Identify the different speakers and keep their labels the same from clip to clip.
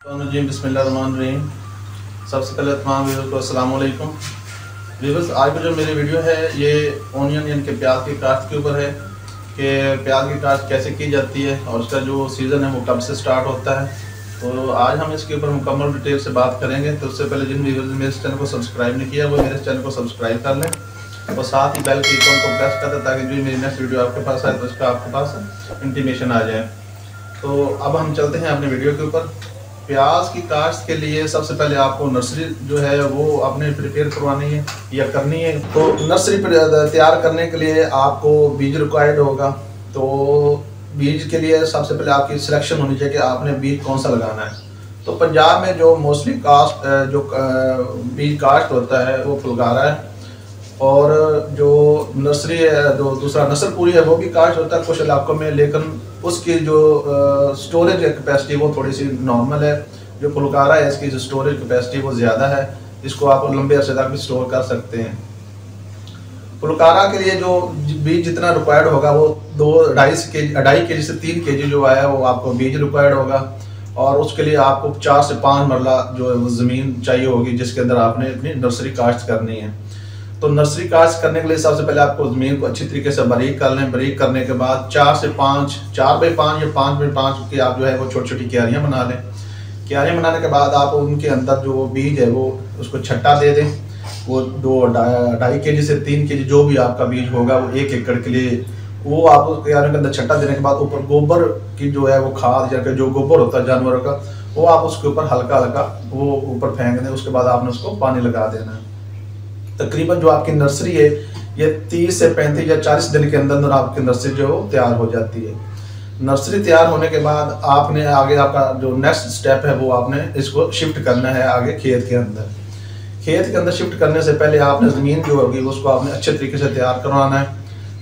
Speaker 1: जी बिस्मिल्लाहिर्रहमानिर्रहीम। सबसे पहले तमाम व्यूअर्स को अस्सलाम वालेकुम। व्यूअर्स, आज की जो मेरी वीडियो है ये ऑनियन यानी कि प्याज की काश्त के ऊपर है कि प्याज की काश्त कैसे की जाती है और उसका जो सीज़न है वो कब से स्टार्ट होता है। तो आज हम इसके ऊपर मुकम्मल डिटेल से बात करेंगे। तो उससे पहले जिन व्यूअर्स ने मेरे चैनल को सब्सक्राइब नहीं किया वो मेरे चैनल को सब्सक्राइब कर लें और साथ ही बेल के आइकन को प्रेस कर दें ताकि जो मेरी नेक्स्ट वीडियो आपके पास आए तो उसका आपके पास इंटीमेशन आ जाए। तो अब हम चलते हैं अपने वीडियो के ऊपर। प्याज की काश्त के लिए सबसे पहले आपको नर्सरी जो है वो आपने प्रिपेयर करवानी है या करनी है। तो नर्सरी तैयार करने के लिए आपको बीज रिक्वायर्ड होगा। तो बीज के लिए सबसे पहले आपकी सिलेक्शन होनी चाहिए कि आपने बीज कौन सा लगाना है। तो पंजाब में जो मोस्टली कास्ट जो बीज काश्त होता है वो फुलगारा है और जो नर्सरी है जो दूसरा नस्लपुरी है वो भी काश्त होता है कुछ इलाकों में, लेकिन उसकी जो स्टोरेज कैपेसिटी वो थोड़ी सी नॉर्मल है। जो फुलकारा है इसकी जो स्टोरेज कैपेसिटी वो ज़्यादा है, इसको आप लंबे अरसे तक भी स्टोर कर सकते हैं। फुलकारा के लिए जो बीज जितना रिक्वायर्ड होगा वो 2-2.5 से 3 केजी जो है वो आपको बीज रिक्वायर्ड होगा और उसके लिए आपको 4 से 5 मरला जो है वो ज़मीन चाहिए होगी जिसके अंदर आपने अपनी नर्सरी काश्त करनी है। तो नर्सरी काश्त करने के लिए सबसे पहले आपको ज़मीन को अच्छी तरीके से बारीक कर लें। बारीक करने के बाद 4 बाई 5 या 5 बाई 5 की आप जो है वो छोटी छोटी क्यारियाँ बना लें। क्यारियाँ बनाने के बाद आप उनके अंदर जो बीज है वो उसको छट्टा दे दें। वो 2-2.5 केजी से 3 केजी जो भी आपका बीज होगा वो 1 एकड़ के लिए वो आप क्यारियों के अंदर छट्टा देने के बाद ऊपर गोबर की जो है वो खाद या जो गोबर होता है जानवरों का वो आप उसके ऊपर हल्का हल्का वो ऊपर फेंक दें। उसके बाद आपने उसको पानी लगा देना है। तकरीबन जो आपकी नर्सरी है ये 30 से 35 या 40 दिन के अंदर आपकी नर्सरी जो है तैयार हो जाती है। नर्सरी तैयार होने के बाद आपने आगे आपका जो नेक्स्ट स्टेप है वो आपने इसको शिफ्ट करना है आगे खेत के अंदर। खेत के अंदर शिफ्ट करने से पहले आपने ज़मीन जो होगी उसको आपने अच्छे तरीके से तैयार करवाना है।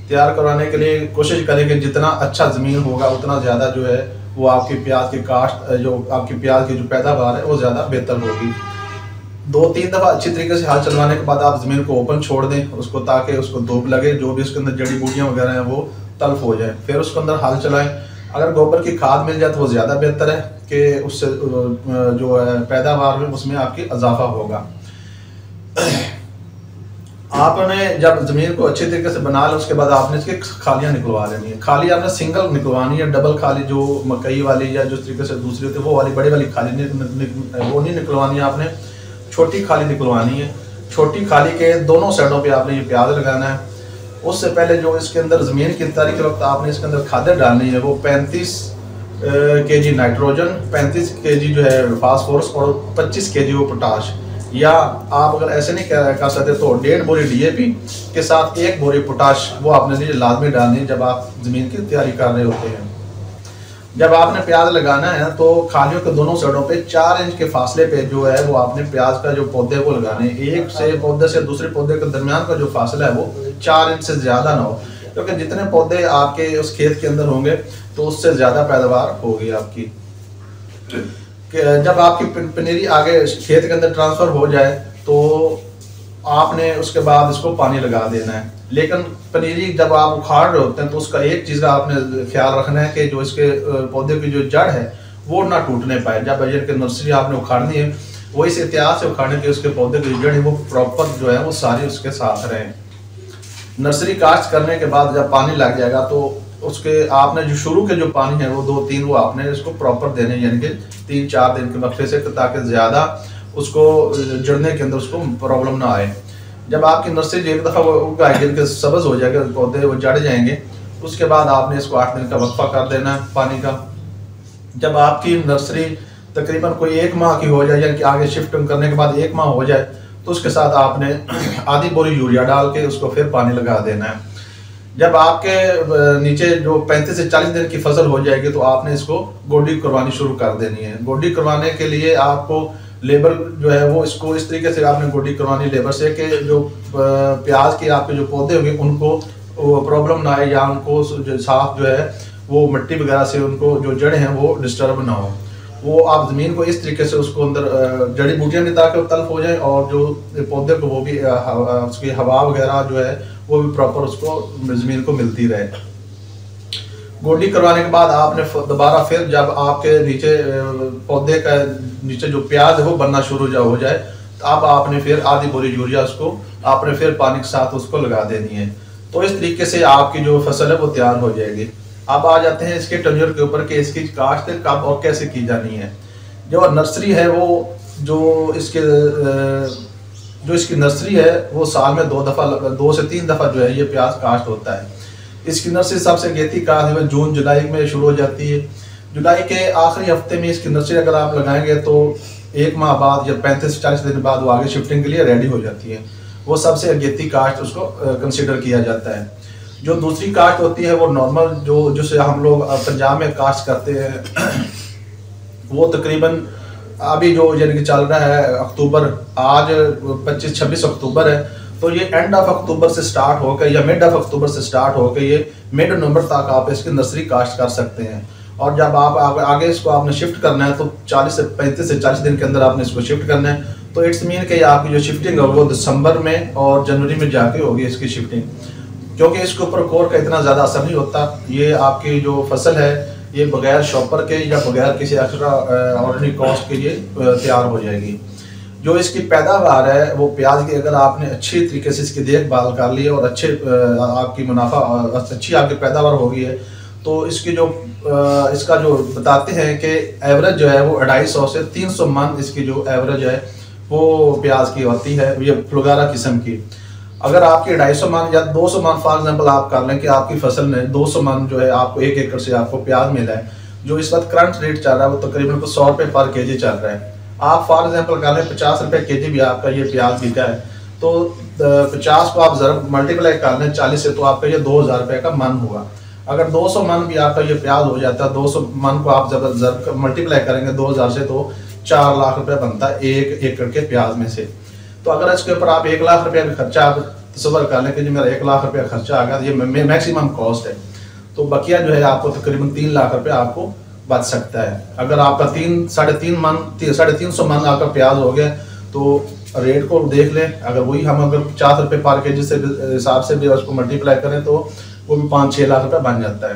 Speaker 1: तैयार करवाने के लिए कोशिश करें कि जितना अच्छा ज़मीन होगा उतना ज़्यादा जो है वो आपकी प्याज की काश्त जो आपकी प्याज की जो पैदावार है वो ज़्यादा बेहतर होगी। 2-3 दफ़ा अच्छी तरीके से हल चलवाने के बाद आप ज़मीन को ओपन छोड़ दें उसको, ताकि उसको धूप लगे, जो भी उसके अंदर जड़ी बूटियाँ वगैरह हैं वो तल्फ हो जाए। फिर उसके अंदर हल चलाएं। अगर गोबर की खाद मिल जाए तो वो ज़्यादा बेहतर है कि उससे जो है पैदावार में उसमें आपकी इजाफा होगा। आपने जब ज़मीन को अच्छी तरीके से बना लें उसके बाद आपने इसकी खालियाँ निकलवा लेनी है। खाली आपने सिंगल निकलवानी है, डबल खाली जो मकई वाली या जिस तरीके से दूसरी होती है वो वाली बड़ी वाली खाली वो नहीं निकलवानी है। आपने छोटी खाली निकलवानी है। छोटी खाली के दोनों साइडों पे आपने ये प्याज लगाना है। उससे पहले जो इसके अंदर ज़मीन की तैयारी के वक्त आपने इसके अंदर खादें डालनी है वो 35 केजी नाइट्रोजन, 35 केजी जो है फास्फोरस और 25 केजी वो पोटाश, या आप अगर ऐसे नहीं कर सकते तो 1.5 बोरी DAP के साथ 1 बोरी पोटाश वो आपने लिए लाजमी डालनी है जब आप ज़मीन की तैयारी कर रहे होते हैं। जब आपने प्याज लगाना है तो खालियों के दोनों साइडों पे 4 इंच के फासले पे जो है वो आपने प्याज का जो पौधे वो लगाने हैं। एक से पौधे से दूसरे पौधे के दरमियान का जो फासला है वो 4 इंच से ज़्यादा ना हो, क्योंकि जितने पौधे आपके उस खेत के अंदर होंगे तो उससे ज़्यादा पैदावार होगी आपकी। जब आपकी पनीरी आगे खेत के अंदर ट्रांसफ़र हो जाए तो आपने उसके बाद इसको पानी लगा देना है। लेकिन पनीरी जब आप उखाड़ रहे होते हैं तो उसका एक चीज़ का आपने ख्याल रखना है कि जो इसके पौधे की जो जड़ है वो ना टूटने पाए। जब के नर्सरी आपने उखाड़नी है वो इस एहतियात से उखाड़ने के उसके पौधे की जड़ है वो प्रॉपर जो है वो सारी उसके साथ रहें। नर्सरी काश्त करने के बाद जब पानी लग जाएगा तो उसके आपने जो शुरू के जो पानी है वो 2-3 वो आपने इसको प्रॉपर देने, यानी कि 3-4 दिन के वक्फे से, ताकि ज़्यादा उसको जड़ने के अंदर उसको प्रॉब्लम ना आए। जब आपकी नर्सरी एक दफ़ा वो उगाएगी के सब्ज़ हो जाएगा पौधे वो जड़ जाएंगे उसके बाद आपने इसको 8 दिन का वक्फा कर देना है पानी का। जब आपकी नर्सरी तकरीबन कोई 1 माह की हो जाए, यानी कि आगे शिफ्ट करने के बाद 1 माह हो जाए तो उसके साथ आपने आधी बोरी यूरिया डाल के उसको फिर पानी लगा देना है। जब आपके नीचे जो 35 से 40 दिन की फसल हो जाएगी तो आपने इसको गोडी करवानी शुरू कर देनी है। गोडी करवाने के लिए आपको लेबर जो है वो इसको इस तरीके से आपने गोडी करवानी लेबर से कि जो प्याज के आपके जो पौधे होंगे उनको प्रॉब्लम ना आए या उनको जो साफ जो है वो मिट्टी वगैरह से उनको जो जड़ हैं वो डिस्टर्ब ना हो। वो आप ज़मीन को इस तरीके से उसको अंदर जड़ी बूटियाँ नहीं ताकि वो तल्फ हो जाए और जो पौधे को वो भी उसकी हवा वगैरह जो है वो भी प्रॉपर उसको ज़मीन को मिलती रहे। गोडी करवाने के बाद आपने दोबारा फिर जब आपके नीचे पौधे का नीचे जो प्याज है वो बनना शुरू हो जाए, तो अब आपने फिर आधी बोरी यूरिया उसको आपने फिर पानी के साथ उसको लगा देनी है। तो इस तरीके से आपकी जो फसल है वो तैयार हो जाएगी। अब आ जाते हैं इसके टेन्योर के ऊपर कि इसकी काश्त कब और कैसे की जानी है। जो नर्सरी है वो जो इसकी नर्सरी है वो साल में 2 से 3 दफ़ा जो है ये प्याज काश्त होता है। इसकी नर्सरी सबसे गेती काश्त है जून जुलाई में शुरू हो जाती है। जुलाई के आखिरी हफ्ते में इसकी नर्सरी अगर आप लगाएंगे तो 1 माह बाद या 35 से 40 दिन बाद वो आगे शिफ्टिंग के लिए रेडी हो जाती है। वो सबसे अगेती काश्त उसको कंसिडर किया जाता है। जो दूसरी काश्त होती है वो नॉर्मल जिसे हम लोग पंजाब में काश्त करते हैं वो तकरीबन अभी जो यानी कि चल रहा है अक्टूबर, आज 25-26 अक्टूबर है, तो ये एंड ऑफ अक्टूबर से स्टार्ट होकर या मिड ऑफ अक्टूबर से स्टार्ट होकर ये मिड नवंबर तक आप इसकी नर्सरी काश्त कर सकते हैं। और जब आप आगे इसको आपने शिफ्ट करना है तो 35 से 40 दिन के अंदर आपने इसको शिफ्ट करना है। तो इट्स मीन कि आपकी जो शिफ्टिंग है वो दिसंबर में और जनवरी में जाके होगी इसकी शिफ्टिंग, क्योंकि इसके ऊपर कोर का इतना ज़्यादा असर नहीं होता। ये आपकी जो फसल है ये बगैर शॉपर के या बगैर किसी एक्स्ट्रा ऑर्डिनरी कॉस्ट के लिए तैयार हो जाएगी। जो इसकी पैदावार है वो प्याज की अगर आपने अच्छी तरीके से इसकी देखभाल कर ली और अच्छे आपकी मुनाफा अच्छी आपकी पैदावार हो गई है तो इसकी जो इसका जो बताते हैं कि एवरेज जो है वो 250 से 300 मन इसकी जो एवरेज है वो प्याज की होती है, ये फ्लुगारा किस्म की। अगर आपके 250 मन या 200 मन फॉर एग्जांपल आप कर लें कि आपकी फसल ने 200 मन जो है आपको 1 एकड़ से आपको प्याज मिला है, जो इस वक्त करंट रेट चल रहा है वो तकरीबन 100 रुपये पर केजी चल रहा है। आप फॉर एग्जांपल कर लें 50 रुपये केजी भी आपका ये प्याज बिका है, तो 50 को आप ज़रा मल्टीप्लाई कर लें 40 से, तो आपका ये 2000 रुपये का मन हुआ। अगर 200 मन भी आपका ये प्याज हो जाता है, 200 मन को आप जब मल्टीप्लाई करेंगे 2000 से तो 4 लाख रुपये बनता है 1 एकड़ के प्याज में से। तो अगर इसके ऊपर आप 1 लाख रुपया भी खर्चा आप तस्वर कर लें कि जो मेरा 1 लाख रुपया खर्चा आ गया, ये मैक्सिमम कॉस्ट है, तो बकिया जो है आपको तकरीबन 3 लाख रुपया आपको बच सकता है। अगर आपका 350 मन आपका प्याज हो गया तो रेट को देख लें, अगर वही हम अगर 50 रुपये पर केजी से हिसाब से भी उसको मल्टीप्लाई करें तो वो भी 5-6 लाख रुपये बन जाता है।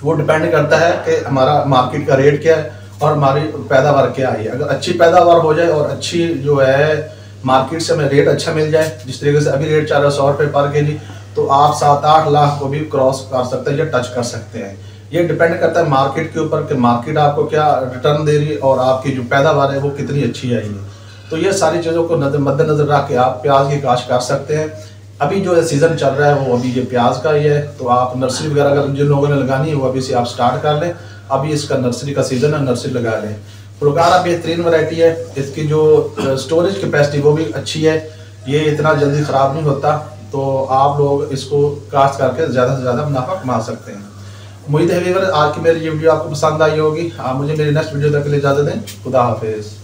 Speaker 1: वो डिपेंड करता है कि हमारा मार्केट का रेट क्या है और हमारी पैदावार क्या है। अगर अच्छी पैदावार हो जाए और अच्छी जो है मार्केट से हमें रेट अच्छा मिल जाए, जिस तरीके से अभी रेट चल रहा है 100 रुपये पर केजी, तो आप 7-8 लाख को भी क्रॉस कर सकते हैं या टच कर सकते हैं। ये डिपेंड करता है मार्केट के ऊपर कि मार्केट आपको क्या रिटर्न दे रही है और आपकी जो पैदावार है वो कितनी अच्छी आई है। तो ये सारी चीज़ों को मद्देनजर रख के आप प्याज की काश्त कर सकते हैं। अभी जो सीज़न चल रहा है वो अभी ये प्याज का ही है, तो आप नर्सरी वगैरह अगर जिन लोगों ने लगानी है वो अभी से आप स्टार्ट कर लें। अभी इसका नर्सरी का सीज़न है, नर्सरी लगा लें। फ्लुगारा बेहतरीन वैरायटी है, इसकी जो स्टोरेज कैपेसिटी वो भी अच्छी है, ये इतना जल्दी ख़राब नहीं होता, तो आप लोग इसको काश्त करके ज़्यादा से ज़्यादा मुनाफा कमा सकते हैं। उम्मीद है व्यूअर आज की मेरी ये वीडियो आपको पसंद आई होगी। आप मुझे मेरी नेक्स्ट वीडियो तक के लिए इजाज़त दें। खुदा हाफिज़।